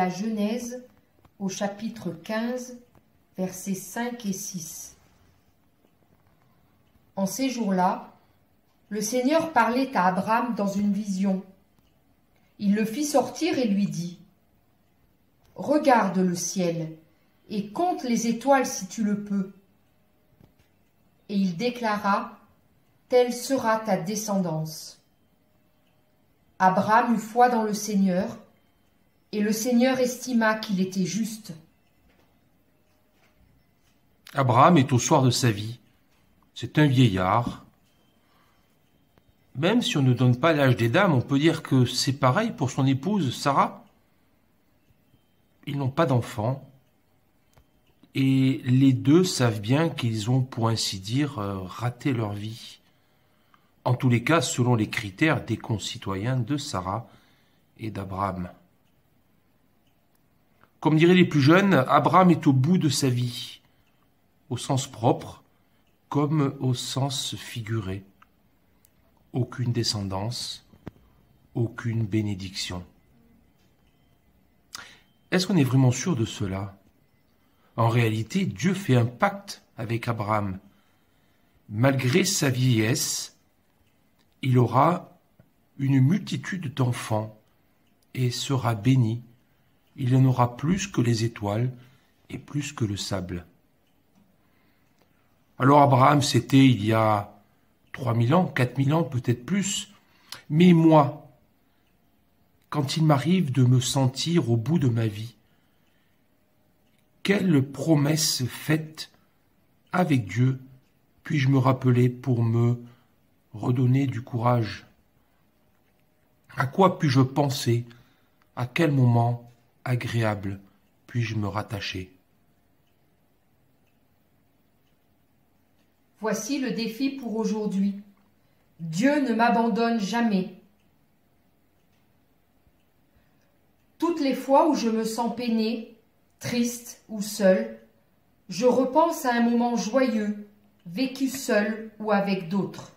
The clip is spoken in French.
la Genèse au chapitre 15, versets 5 et 6. En ces jours-là, le Seigneur parlait à Abraham dans une vision. Il le fit sortir et lui dit : « Regarde le ciel et compte les étoiles si tu le peux. » Et il déclara : « Telle sera ta descendance. » Abraham eut foi dans le Seigneur, et le Seigneur estima qu'il était juste. Abraham est au soir de sa vie. C'est un vieillard. Même si on ne donne pas l'âge des dames, on peut dire que c'est pareil pour son épouse Sarah. Ils n'ont pas d'enfants. Et les deux savent bien qu'ils ont, pour ainsi dire, raté leur vie. En tous les cas, selon les critères des concitoyens de Sarah et d'Abraham. Comme diraient les plus jeunes, Abraham est au bout de sa vie, au sens propre comme au sens figuré. Aucune descendance, aucune bénédiction. Est-ce qu'on est vraiment sûr de cela ? En réalité, Dieu fait un pacte avec Abraham. Malgré sa vieillesse, il aura une multitude d'enfants et sera béni. Il en aura plus que les étoiles et plus que le sable. Alors Abraham, c'était il y a 3000 ans, 4000 ans, peut-être plus. Mais moi, quand il m'arrive de me sentir au bout de ma vie, quelle promesse faite avec Dieu puis-je me rappeler pour me redonner du courage? À quoi puis-je penser? À quel moment agréable puis-je me rattacher? Voici le défi pour aujourd'hui. Dieu ne m'abandonne jamais. Toutes les fois où je me sens peiné, triste ou seul, je repense à un moment joyeux, vécu seul ou avec d'autres.